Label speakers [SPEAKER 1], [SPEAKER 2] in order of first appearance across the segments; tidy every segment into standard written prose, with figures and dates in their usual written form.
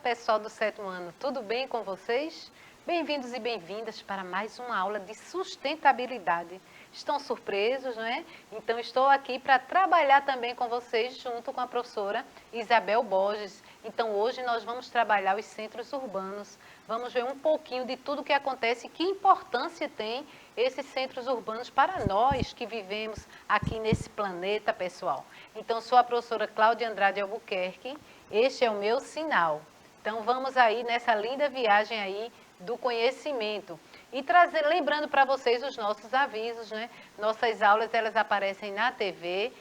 [SPEAKER 1] pessoal do 7º ano, tudo bem com vocês? Bem-vindos e bem-vindas para mais uma aula de sustentabilidade. Estão surpresos, não é? Então, estou aqui para trabalhar também com vocês, junto com a professora Isabel Borges. Então, hoje nós vamos trabalhar os centros urbanos. Vamos ver um pouquinho de tudo o que acontece e que importância tem esses centros urbanos para nós que vivemos aqui nesse planeta, pessoal. Então, sou a professora Cláudia Andrade Albuquerque, este é o meu sinal. Então, vamos aí nessa linda viagem aí do conhecimento. E lembrando para vocês os nossos avisos, né? Nossas aulas, elas aparecem na TV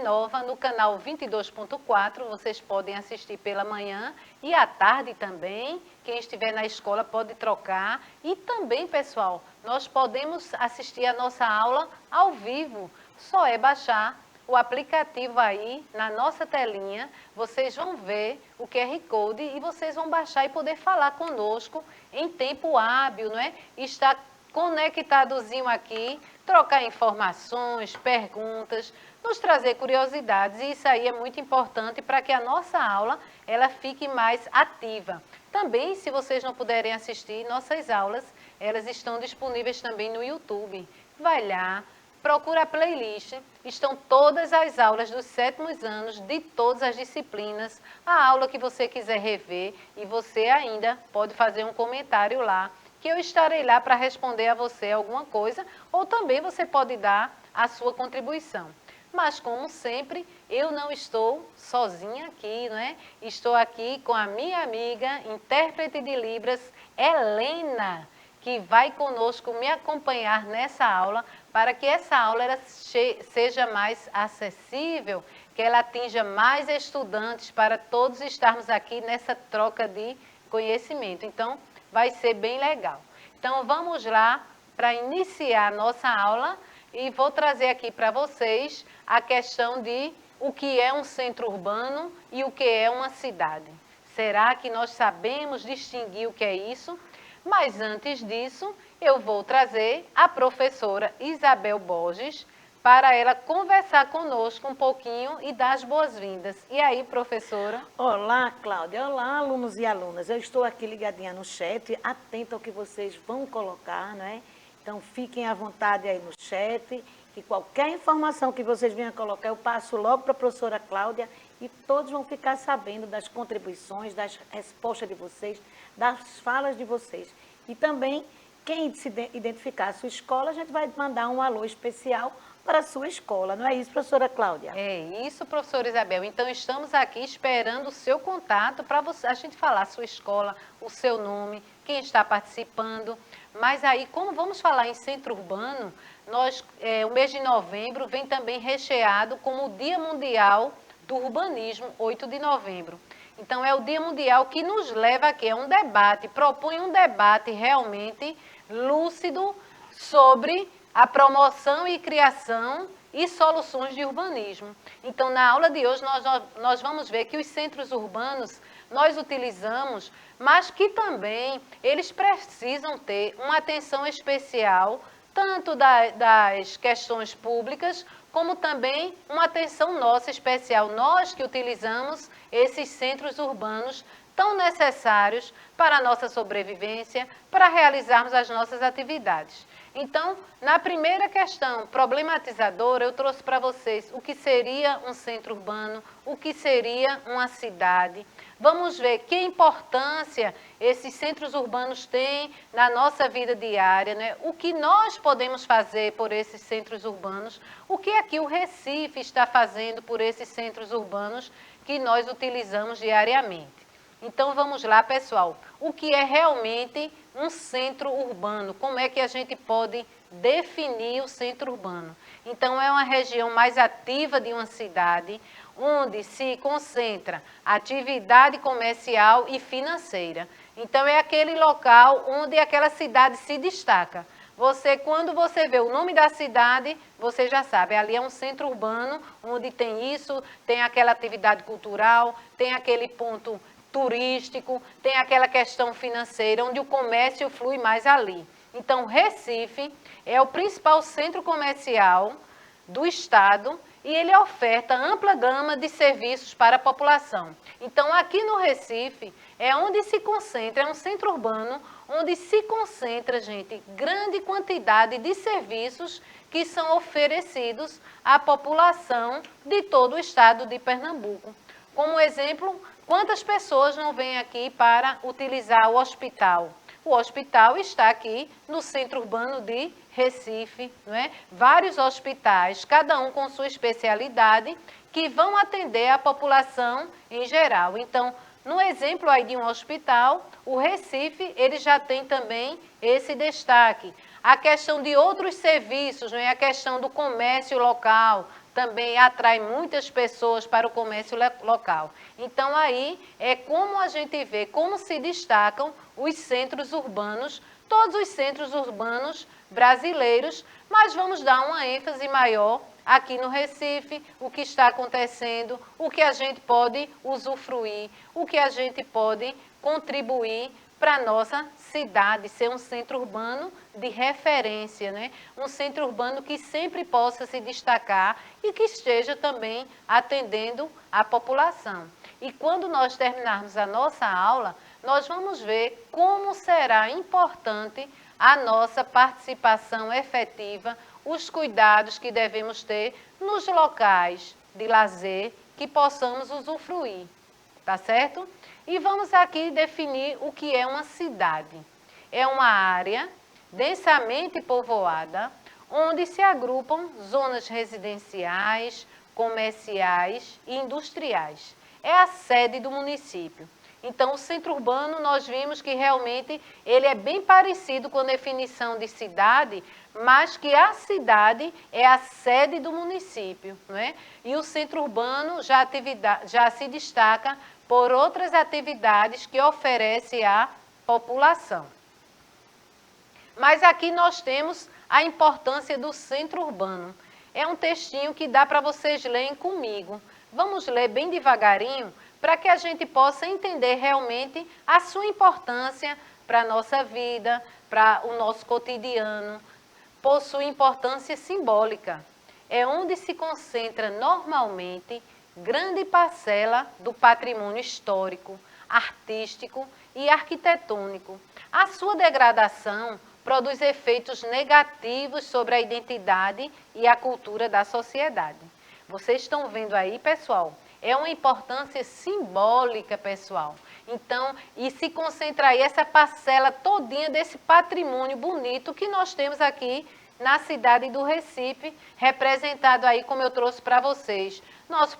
[SPEAKER 1] Nova, no canal 22.4, vocês podem assistir pela manhã e à tarde também. Quem estiver na escola pode trocar. E também, pessoal, nós podemos assistir a nossa aula ao vivo. Só é baixar o aplicativo aí na nossa telinha, vocês vão ver o QR Code e vocês vão baixar e poder falar conosco em tempo hábil, não é? Estar conectadozinho aqui, trocar informações, perguntas, nos trazer curiosidades, e isso aí é muito importante para que a nossa aula ela fique mais ativa. Também, se vocês não puderem assistir nossas aulas, elas estão disponíveis também no YouTube. Vai lá, procura a playlist, estão todas as aulas dos 7º anos, de todas as disciplinas, a aula que você quiser rever, e você ainda pode fazer um comentário lá, que eu estarei lá para responder a você alguma coisa, ou também você pode dar a sua contribuição. Mas, como sempre, eu não estou sozinha aqui, não é? Estou aqui com a minha amiga, intérprete de Libras, Helena, que vai conosco me acompanhar nessa aula, para que essa aula ela seja mais acessível, que ela atinja mais estudantes, para todos estarmos aqui nessa troca de conhecimento. Então, vai ser bem legal. Então, vamos lá para iniciar a nossa aula e vou trazer aqui para vocês a questão de o que é um centro urbano e o que é uma cidade. Será que nós sabemos distinguir o que é isso? Mas antes disso, eu vou trazer a professora Isabel Borges para ela conversar conosco um pouquinho e dar as boas-vindas. E aí, professora?
[SPEAKER 2] Olá, Cláudia. Olá, alunos e alunas. Eu estou aqui ligadinha no chat, atenta ao que vocês vão colocar, né? Então, fiquem à vontade aí no chat, que qualquer informação que vocês venham colocar, eu passo logo para a professora Cláudia e todos vão ficar sabendo das contribuições, das respostas de vocês, das falas de vocês. E também, quem se identificar a sua escola, a gente vai mandar um alô especial para a sua escola. Não é isso, professora Cláudia?
[SPEAKER 1] É isso, professora Isabel. Então, estamos aqui esperando o seu contato para a gente falar a sua escola, o seu nome, quem está participando. Mas aí, como vamos falar em centro urbano, o mês de novembro vem também recheado como o Dia Mundial do Urbanismo, 8 de novembro. Então, é o Dia Mundial que nos leva aqui, é um debate, propõe um debate realmente lúcido sobre a promoção e criação e soluções de urbanismo. Então, na aula de hoje, nós vamos ver que os centros urbanos nós utilizamos, mas que também eles precisam ter uma atenção especial, tanto das questões públicas, como também uma atenção nossa especial, nós que utilizamos esses centros urbanos tão necessários para a nossa sobrevivência, para realizarmos as nossas atividades. Então, na primeira questão problematizadora, eu trouxe para vocês o que seria um centro urbano, o que seria uma cidade. Vamos ver que importância esses centros urbanos têm na nossa vida diária, né? O que nós podemos fazer por esses centros urbanos, o que aqui o Recife está fazendo por esses centros urbanos que nós utilizamos diariamente. Então, vamos lá, pessoal. O que é realmente um centro urbano? Como é que a gente pode definir o centro urbano? Então, é uma região mais ativa de uma cidade, onde se concentra atividade comercial e financeira. Então, é aquele local onde aquela cidade se destaca. Quando você vê o nome da cidade, você já sabe, ali é um centro urbano, onde tem isso, tem aquela atividade cultural, tem aquele ponto turístico, tem aquela questão financeira, onde o comércio flui mais ali. Então, Recife é o principal centro comercial do estado e ele oferta ampla gama de serviços para a população. Então, aqui no Recife, é onde se concentra, é um centro urbano, onde se concentra, gente, grande quantidade de serviços que são oferecidos à população de todo o estado de Pernambuco. Como exemplo, quantas pessoas não vêm aqui para utilizar o hospital? O hospital está aqui no centro urbano de Recife, não é? Vários hospitais, cada um com sua especialidade, que vão atender a população em geral. Então, no exemplo aí de um hospital, o Recife, ele já tem também esse destaque. A questão de outros serviços, não é? A questão do comércio local, também atrai muitas pessoas para o comércio local. Então, aí é como a gente vê, como se destacam os centros urbanos, todos os centros urbanos brasileiros, mas vamos dar uma ênfase maior aqui no Recife, o que está acontecendo, o que a gente pode usufruir, o que a gente pode contribuir para a nossa cidade, ser um centro urbano de referência, né? Um centro urbano que sempre possa se destacar e que esteja também atendendo a população. E quando nós terminarmos a nossa aula, nós vamos ver como será importante a nossa participação efetiva, os cuidados que devemos ter nos locais de lazer que possamos usufruir, tá certo? E vamos aqui definir o que é uma cidade. É uma área densamente povoada, onde se agrupam zonas residenciais, comerciais e industriais. É a sede do município. Então, o centro urbano, nós vimos que realmente ele é bem parecido com a definição de cidade, mas que a cidade é a sede do município, não é? E o centro urbano já se destaca por outras atividades que oferece à população. Mas aqui nós temos a importância do centro urbano. É um textinho que dá para vocês lerem comigo. Vamos ler bem devagarinho para que a gente possa entender realmente a sua importância para a nossa vida, para o nosso cotidiano. Possui importância simbólica. É onde se concentra normalmente grande parcela do patrimônio histórico, artístico e arquitetônico. A sua degradação produz efeitos negativos sobre a identidade e a cultura da sociedade. Vocês estão vendo aí, pessoal? É uma importância simbólica, pessoal. Então, e se concentra aí essa parcela todinha desse patrimônio bonito que nós temos aqui na cidade do Recife, representado aí, como eu trouxe para vocês, nosso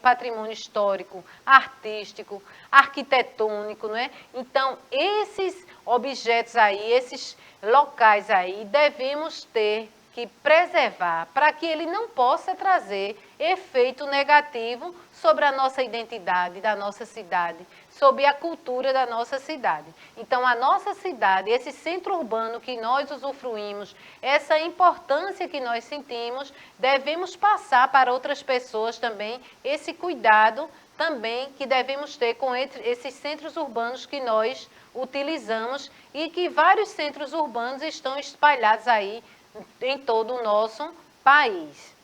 [SPEAKER 1] patrimônio histórico, artístico, arquitetônico, não é? Então, esses objetos aí, esses locais aí, devemos ter que preservar para que ele não possa trazer efeito negativo sobre a nossa identidade da nossa cidade, sobre a cultura da nossa cidade. Então, a nossa cidade, esse centro urbano que nós usufruímos, essa importância que nós sentimos, devemos passar para outras pessoas também esse cuidado também que devemos ter com esses centros urbanos que nós utilizamos e que vários centros urbanos estão espalhados aí em todo o nosso país.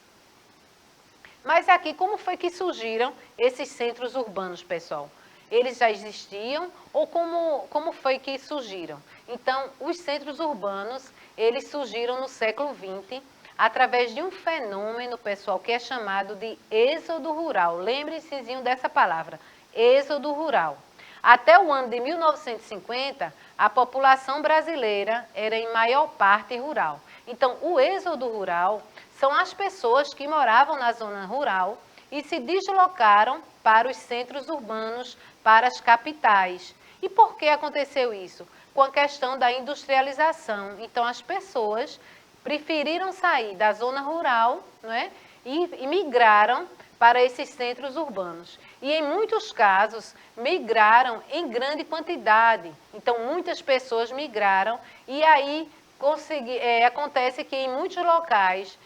[SPEAKER 1] Mas aqui, como foi que surgiram esses centros urbanos, pessoal? Eles já existiam ou como foi que surgiram? Então, os centros urbanos, eles surgiram no século XX através de um fenômeno, pessoal, que é chamado de êxodo rural. Lembre-se dessa palavra, êxodo rural. Até o ano de 1950, a população brasileira era em maior parte rural. Então, o êxodo rural são as pessoas que moravam na zona rural e se deslocaram para os centros urbanos, para as capitais. E por que aconteceu isso? Com a questão da industrialização. Então, as pessoas preferiram sair da zona rural, não é? E migraram para esses centros urbanos. E, em muitos casos, migraram em grande quantidade. Então, muitas pessoas migraram e aí acontece que em muitos locais,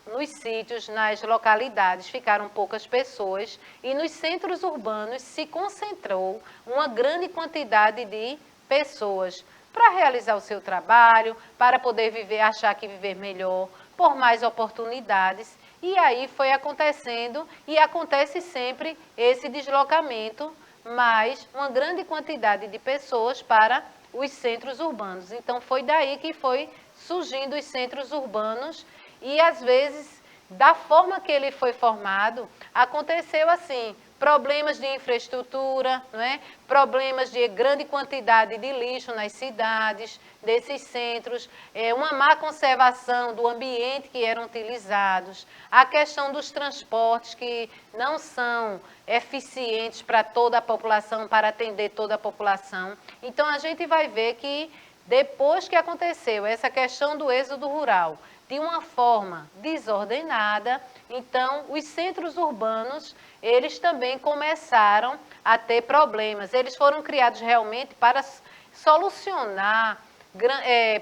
[SPEAKER 1] nos sítios, nas localidades, ficaram poucas pessoas e nos centros urbanos se concentrou uma grande quantidade de pessoas para realizar o seu trabalho, para poder viver, achar que viver melhor, por mais oportunidades. E aí foi acontecendo e acontece sempre esse deslocamento, mais uma grande quantidade de pessoas para os centros urbanos. Então foi daí que foi surgindo os centros urbanos e às vezes, da forma que ele foi formado, aconteceu assim, problemas de infraestrutura, não é? Problemas de grande quantidade de lixo nas cidades, desses centros, uma má conservação do ambiente que eram utilizados, a questão dos transportes que não são eficientes para toda a população, para atender toda a população. Então, a gente vai ver que depois que aconteceu essa questão do êxodo rural, de uma forma desordenada, então os centros urbanos, eles também começaram a ter problemas. Eles foram criados realmente para solucionar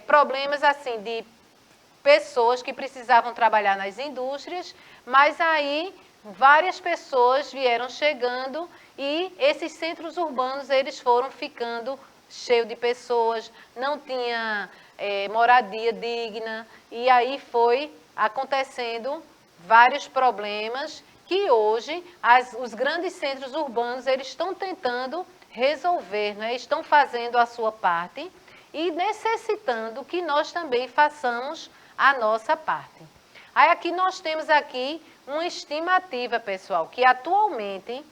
[SPEAKER 1] problemas assim de pessoas que precisavam trabalhar nas indústrias, mas aí várias pessoas vieram chegando e esses centros urbanos eles foram ficando cheios de pessoas, não tinha moradia digna, e aí foi acontecendo vários problemas que hoje os grandes centros urbanos eles estão tentando resolver, né? Estão fazendo a sua parte e necessitando que nós também façamos a nossa parte. Aí aqui nós temos aqui uma estimativa, pessoal, que atualmente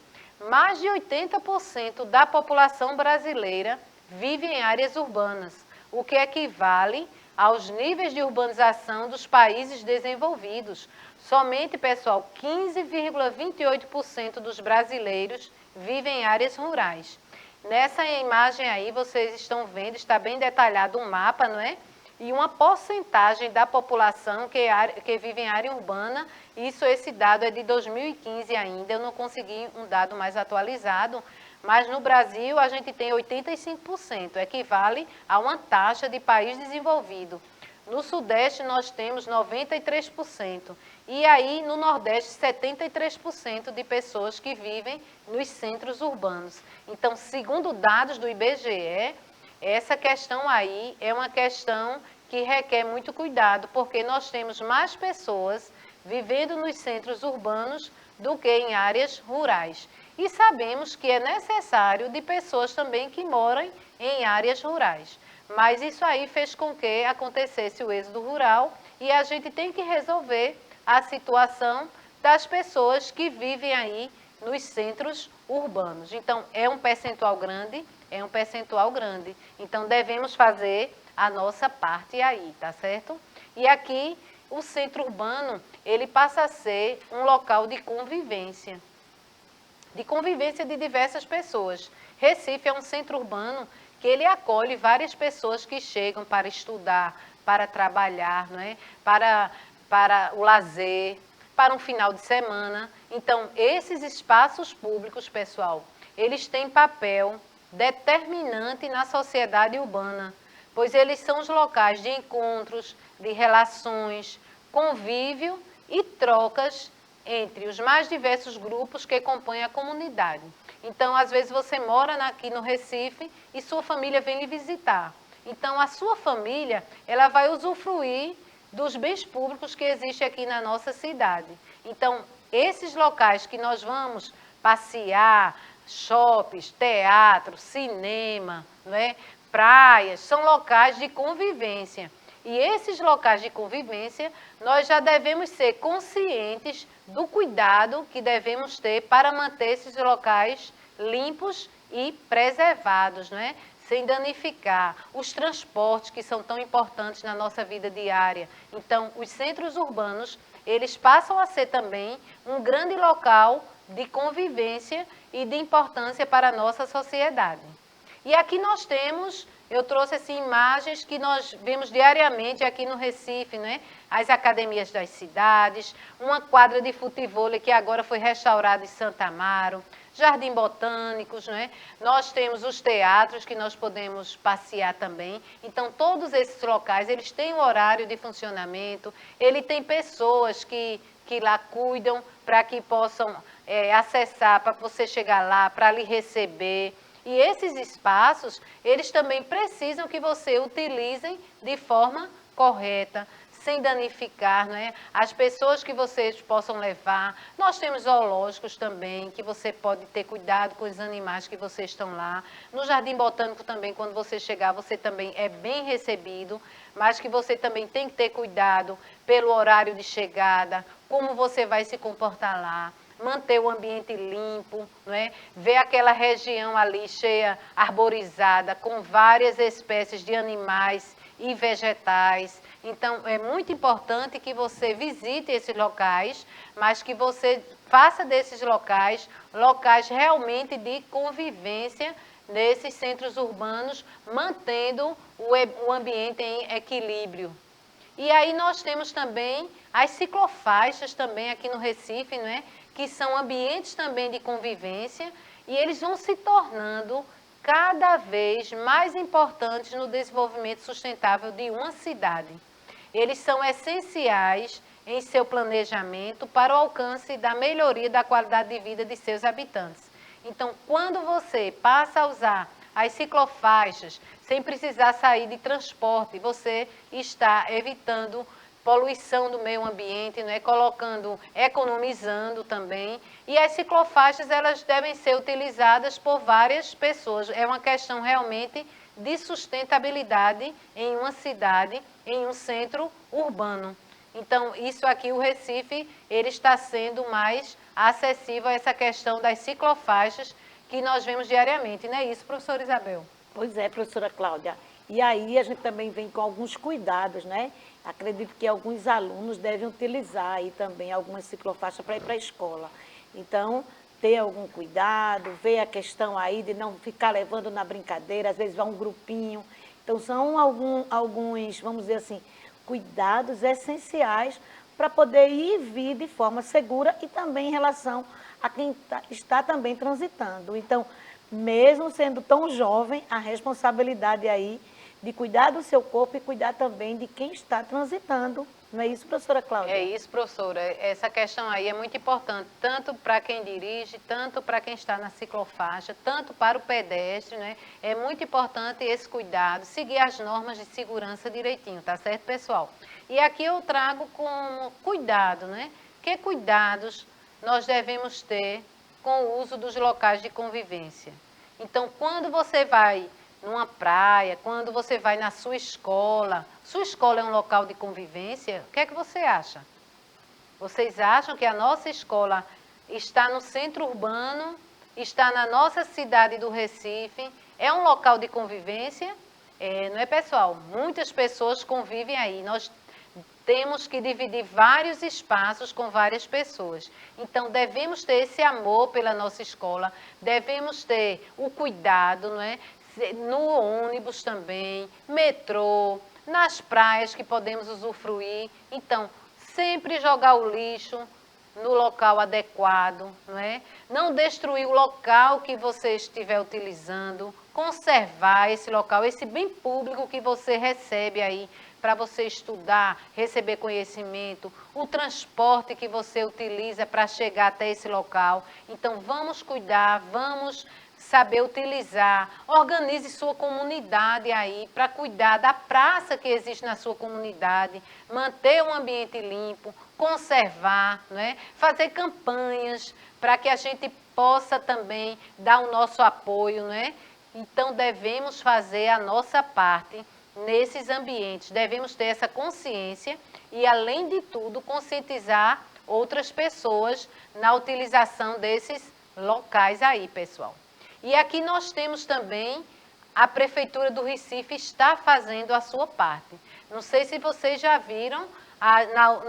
[SPEAKER 1] mais de 80% da população brasileira vive em áreas urbanas, o que equivale aos níveis de urbanização dos países desenvolvidos. Somente, pessoal, 15,28% dos brasileiros vivem em áreas rurais. Nessa imagem aí, vocês estão vendo, está bem detalhado um mapa, não é? E uma porcentagem da população que vive em área urbana, esse dado é de 2015 ainda, eu não consegui um dado mais atualizado, mas no Brasil a gente tem 85%, equivale a uma taxa de país desenvolvido. No Sudeste nós temos 93%, e aí no Nordeste 73% de pessoas que vivem nos centros urbanos. Então, segundo dados do IBGE, essa questão aí é uma questão que requer muito cuidado, porque nós temos mais pessoas vivendo nos centros urbanos do que em áreas rurais. E sabemos que é necessário de pessoas também que moram em áreas rurais. Mas isso aí fez com que acontecesse o êxodo rural e a gente tem que resolver a situação das pessoas que vivem aí nos centros urbanos. Então, é um percentual grande, Então, devemos fazer a nossa parte aí, tá certo? E aqui, o centro urbano, ele passa a ser um local de convivência de diversas pessoas. Recife é um centro urbano que ele acolhe várias pessoas que chegam para estudar, para trabalhar, não é? para o lazer, para um final de semana. Então, esses espaços públicos, pessoal, eles têm papel determinante na sociedade urbana, pois eles são os locais de encontros, de relações, convívio e trocas entre os mais diversos grupos que compõem a comunidade. Então, às vezes você mora aqui no Recife e sua família vem lhe visitar. Então, a sua família, ela vai usufruir dos bens públicos que existem aqui na nossa cidade. Então, esses locais que nós vamos passear, shoppings, teatro, cinema, não é? Praias, são locais de convivência. E esses locais de convivência, nós já devemos ser conscientes do cuidado que devemos ter para manter esses locais limpos e preservados, não é? Sem danificar os transportes que são tão importantes na nossa vida diária. Então, os centros urbanos, eles passam a ser também um grande local de convivência e de importância para a nossa sociedade. E aqui nós temos, eu trouxe assim, imagens que nós vemos diariamente aqui no Recife, né? As academias das cidades, uma quadra de futevôlei que agora foi restaurada em Santa Amaro, jardim botânicos, né? Nós temos os teatros que nós podemos passear também. Então, todos esses locais, eles têm um horário de funcionamento, ele tem pessoas que lá cuidam para que possam acessar, para você chegar lá, para lhe receber. E esses espaços, eles também precisam que você utilizem de forma correta, sem danificar, né? As pessoas que vocês possam levar. Nós temos zoológicos também, que você pode ter cuidado com os animais que vocês estão lá. No Jardim Botânico também, quando você chegar, você também é bem recebido, mas que você também tem que ter cuidado pelo horário de chegada, como você vai se comportar lá, manter o ambiente limpo, não é? Ver aquela região ali cheia, arborizada, com várias espécies de animais e vegetais. Então, é muito importante que você visite esses locais, mas que você faça desses locais realmente de convivência nesses centros urbanos, mantendo o ambiente em equilíbrio. E aí nós temos também as ciclofaixas também aqui no Recife, não é? Que são ambientes também de convivência e eles vão se tornando cada vez mais importantes no desenvolvimento sustentável de uma cidade. Eles são essenciais em seu planejamento para o alcance da melhoria da qualidade de vida de seus habitantes. Então, quando você passa a usar as ciclofaixas, sem precisar sair de transporte, você está evitando poluição do meio ambiente, não é? Economizando também. E as ciclofaixas, elas devem ser utilizadas por várias pessoas. É uma questão realmente de sustentabilidade em uma cidade, em um centro urbano. Então, isso aqui, o Recife, ele está sendo mais acessível a essa questão das ciclofaixas que nós vemos diariamente, não é isso, professora Isabel?
[SPEAKER 2] Pois é, professora Cláudia. E aí a gente também vem com alguns cuidados, né? Acredito que alguns alunos devem utilizar aí também algumas ciclofaixas para ir para a escola. Então, ter algum cuidado, ver a questão aí de não ficar levando na brincadeira, às vezes vai um grupinho. Então, são alguns, vamos dizer assim, cuidados essenciais para poder ir e vir de forma segura e também em relação a quem está também transitando. Então, mesmo sendo tão jovem, a responsabilidade aí de cuidar do seu corpo e cuidar também de quem está transitando. Não é isso, professora Cláudia?
[SPEAKER 1] É isso, professora. Essa questão aí é muito importante, tanto para quem dirige, tanto para quem está na ciclofaixa, tanto para o pedestre, né? É muito importante esse cuidado, seguir as normas de segurança direitinho, tá certo, pessoal? E aqui eu trago como cuidado, né? Que cuidados nós devemos ter com o uso dos locais de convivência? Então, quando você vai numa praia, quando você vai na sua escola é um local de convivência, o que é que você acha? Vocês acham que a nossa escola está no centro urbano, está na nossa cidade do Recife, é um local de convivência? Não é, pessoal? Muitas pessoas convivem aí. Nós temos que dividir vários espaços com várias pessoas. Então, devemos ter esse amor pela nossa escola, devemos ter o cuidado, não é? No ônibus também, metrô, nas praias que podemos usufruir. Então, sempre jogar o lixo no local adequado, não é? Não destruir o local que você estiver utilizando, conservar esse local, esse bem público que você recebe aí para você estudar, receber conhecimento, o transporte que você utiliza para chegar até esse local. Então, vamos cuidar, vamos saber utilizar, organize sua comunidade aí para cuidar da praça que existe na sua comunidade, manter um ambiente limpo, conservar, não é? Fazer campanhas para que a gente possa também dar o nosso apoio, não é? Então, devemos fazer a nossa parte nesses ambientes, devemos ter essa consciência e, além de tudo, conscientizar outras pessoas na utilização desses locais aí, pessoal. E aqui nós temos também, a Prefeitura do Recife está fazendo a sua parte. Não sei se vocês já viram,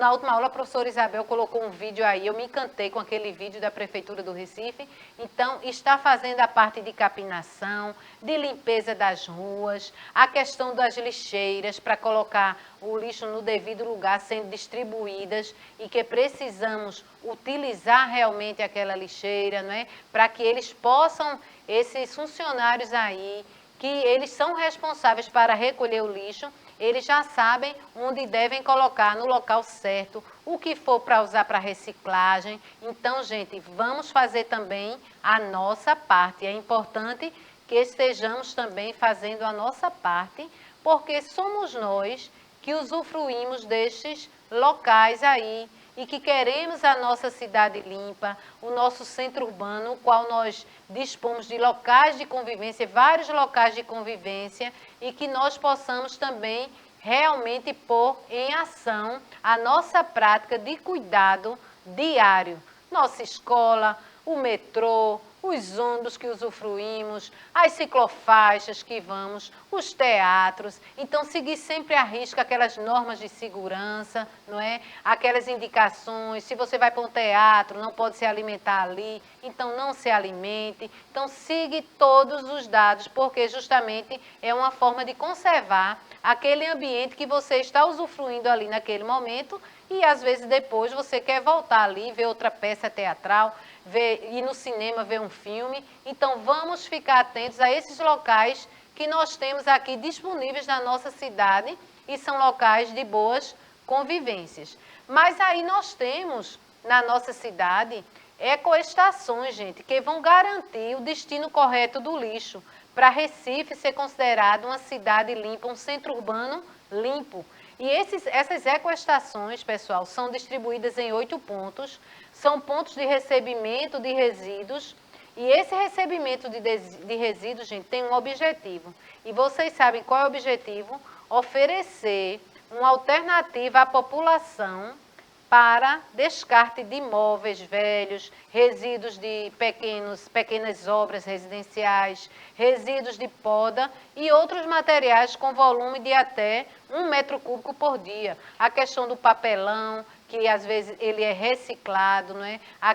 [SPEAKER 1] na última aula a professora Isabel colocou um vídeo aí, eu me encantei com aquele vídeo da Prefeitura do Recife. Então, está fazendo a parte de capinação, de limpeza das ruas, a questão das lixeiras para colocar o lixo no devido lugar, sendo distribuídas e que precisamos utilizar realmente aquela lixeira, não é? Para que eles possam, esses funcionários aí, que eles são responsáveis para recolher o lixo, eles já sabem onde devem colocar no local certo, o que for para usar para reciclagem. Então, gente, vamos fazer também a nossa parte. É importante que estejamos também fazendo a nossa parte, porque somos nós que que usufruímos destes locais aí e que queremos a nossa cidade limpa, o nosso centro urbano, o qual nós dispomos de locais de convivência, vários locais de convivência, e que nós possamos também realmente pôr em ação a nossa prática de cuidado diário. Nossa escola, o metrô, os ônibus que usufruímos, as ciclofaixas que vamos, os teatros. Então, seguir sempre à risca aquelas normas de segurança, não é? Aquelas indicações, se você vai para um teatro, não pode se alimentar ali, então não se alimente. Então, siga todos os dados, porque justamente é uma forma de conservar aquele ambiente que você está usufruindo ali naquele momento e, às vezes, depois você quer voltar ali, ver outra peça teatral, ir no cinema, ver um filme. Então, vamos ficar atentos a esses locais que nós temos aqui disponíveis na nossa cidade e são locais de boas convivências. Mas aí nós temos, na nossa cidade, ecoestações, gente, que vão garantir o destino correto do lixo para Recife ser considerado uma cidade limpa, um centro urbano limpo. E essas ecoestações, pessoal, são distribuídas em 8 pontos, são pontos de recebimento de resíduos, e esse recebimento de resíduos, gente, tem um objetivo. E vocês sabem qual é o objetivo? Oferecer uma alternativa à população para descarte de imóveis velhos, resíduos de pequenas obras residenciais, resíduos de poda e outros materiais com volume de até 1 metro cúbico por dia. A questão do papelão, que às vezes ele é reciclado, não é? A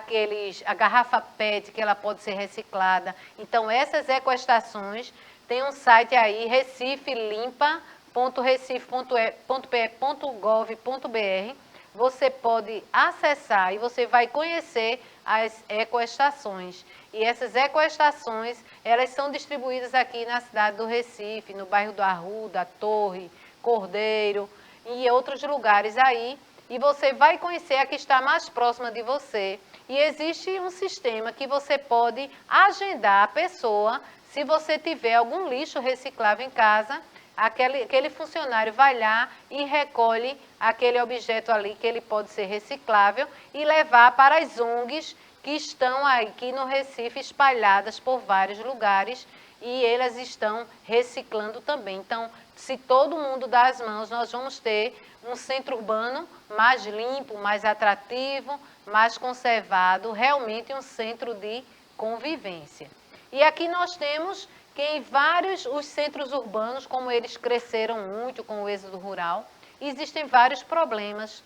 [SPEAKER 1] garrafa PET, que ela pode ser reciclada. Então, essas ecoestações, tem um site aí, recifelimpa.recife.pe.gov.br. Você pode acessar e você vai conhecer as ecoestações. E essas ecoestações, elas são distribuídas aqui na cidade do Recife, no bairro do Arruda, Torre, Cordeiro e outros lugares aí. E você vai conhecer a que está mais próxima de você. E existe um sistema que você pode agendar a pessoa, se você tiver algum lixo reciclável em casa, aquele funcionário vai lá e recolhe aquele objeto ali que ele pode ser reciclável e levar para as ONGs que estão aqui no Recife espalhadas por vários lugares e elas estão reciclando também. Então, se todo mundo dá as mãos, nós vamos ter um centro urbano mais limpo, mais atrativo, mais conservado, realmente um centro de convivência. E aqui nós temos que em vários os centros urbanos, como eles cresceram muito com o êxodo rural, existem vários problemas.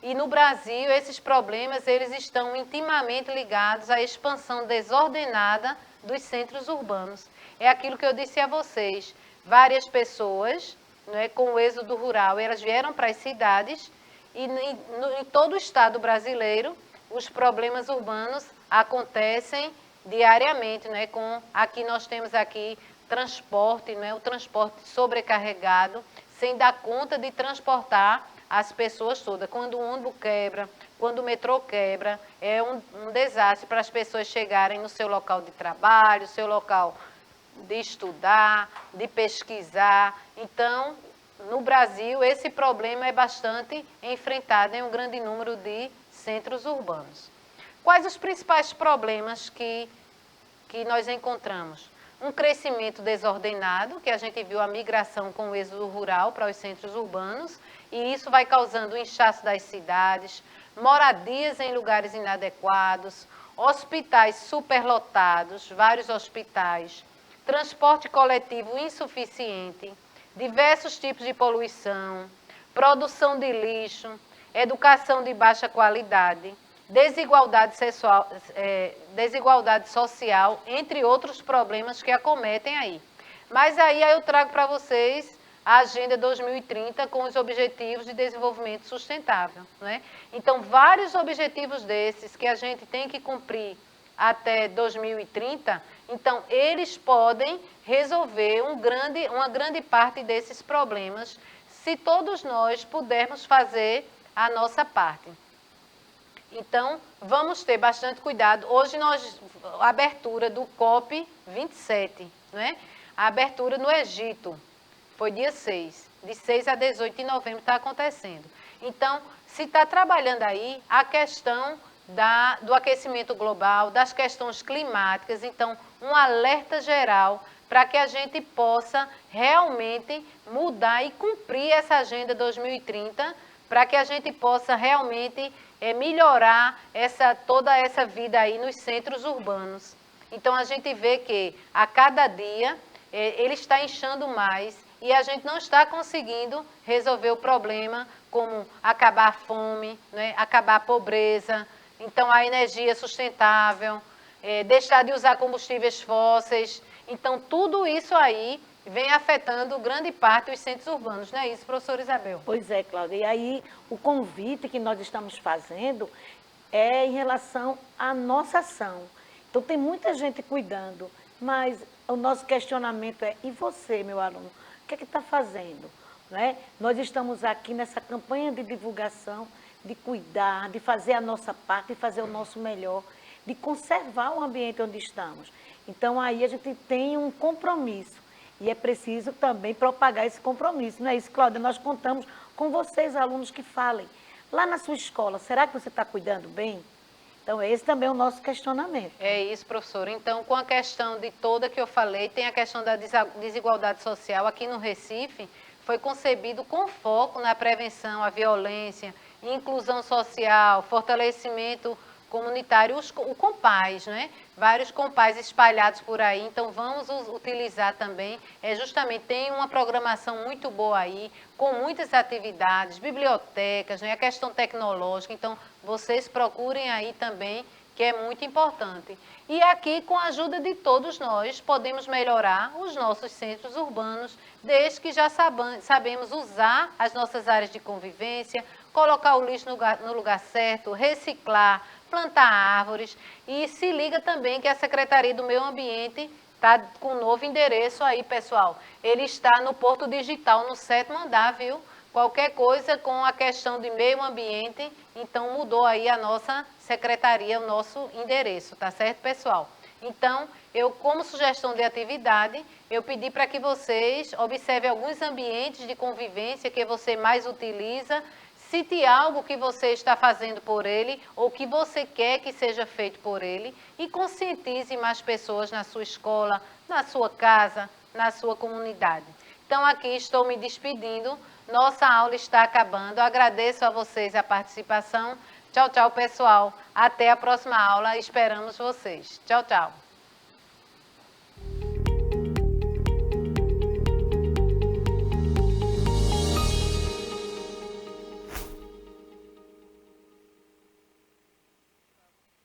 [SPEAKER 1] E no Brasil, esses problemas eles estão intimamente ligados à expansão desordenada dos centros urbanos. É aquilo que eu disse a vocês, várias pessoas, não é, com o êxodo rural, elas vieram para as cidades e em todo o estado brasileiro, os problemas urbanos acontecem diariamente, né? Aqui nós temos aqui transporte, né? O transporte sobrecarregado, sem dar conta de transportar as pessoas todas. Quando o ônibus quebra, quando o metrô quebra, é um desastre para as pessoas chegarem no seu local de trabalho, seu local de estudar, de pesquisar. Então, no Brasil, esse problema é bastante enfrentado em um grande número de centros urbanos. Quais os principais problemas que nós encontramos? Um crescimento desordenado, que a gente viu a migração com o êxodo rural para os centros urbanos, e isso vai causando o inchaço das cidades, moradias em lugares inadequados, hospitais superlotados, vários hospitais, transporte coletivo insuficiente, diversos tipos de poluição, produção de lixo, educação de baixa qualidade, desigualdade social, entre outros problemas que acometem aí. Mas aí eu trago para vocês a Agenda 2030 com os Objetivos de Desenvolvimento Sustentável, né? Então, vários objetivos desses que a gente tem que cumprir até 2030, então, eles podem resolver uma grande parte desses problemas se todos nós pudermos fazer a nossa parte. Então, vamos ter bastante cuidado. Hoje, a abertura do COP27, né? A abertura no Egito. Foi dia 6. De 6 a 18 de novembro está acontecendo. Então, se está trabalhando aí a questão do aquecimento global, das questões climáticas, então, um alerta geral para que a gente possa realmente mudar e cumprir essa Agenda 2030, para que a gente possa realmente melhorar toda essa vida aí nos centros urbanos. Então, a gente vê que a cada dia ele está inchando mais e a gente não está conseguindo resolver o problema, como acabar a fome, né? Acabar a pobreza, então a energia sustentável, deixar de usar combustíveis fósseis. Então, tudo isso aí vem afetando grande parte dos centros urbanos, não é isso, professora Isabel?
[SPEAKER 2] Pois é, Cláudia. E aí, o convite que nós estamos fazendo é em relação à nossa ação. Então, tem muita gente cuidando, mas o nosso questionamento é, e você, meu aluno, o que é que está fazendo? Não é? Nós estamos aqui nessa campanha de divulgação, de cuidar, de fazer a nossa parte, de fazer o nosso melhor, de conservar o ambiente onde estamos. Então, aí a gente tem um compromisso e é preciso também propagar esse compromisso. Não é isso, Cláudia? Nós contamos com vocês, alunos, que falem. Lá na sua escola, será que você está cuidando bem? Então, esse também é o nosso questionamento.
[SPEAKER 1] É isso, professora. Então, com a questão de toda que eu falei, tem a questão da desigualdade social. Aqui no Recife, foi concebido com foco na prevenção à violência, inclusão social, fortalecimento comunitário, o Compaz, né? Vários Compaz espalhados por aí, então vamos utilizar também, justamente tem uma programação muito boa aí, com muitas atividades, bibliotecas, né? A questão tecnológica, então vocês procurem aí também, que é muito importante. E aqui, com a ajuda de todos nós, podemos melhorar os nossos centros urbanos, desde que já sabemos usar as nossas áreas de convivência, colocar o lixo no lugar certo, reciclar, plantar árvores. E se liga também que a Secretaria do Meio Ambiente está com um novo endereço aí, pessoal. Ele está no Porto Digital, no 7º andar, viu? Qualquer coisa com a questão de meio ambiente, então mudou aí a nossa secretaria, o nosso endereço, tá certo, pessoal? Então, eu, como sugestão de atividade, eu pedi para que vocês observem alguns ambientes de convivência que você mais utiliza, cite algo que você está fazendo por ele ou que você quer que seja feito por ele e conscientize mais pessoas na sua escola, na sua casa, na sua comunidade. Então, aqui estou me despedindo. Nossa aula está acabando. Agradeço a vocês a participação. Tchau, tchau, pessoal. Até a próxima aula. Esperamos vocês. Tchau, tchau.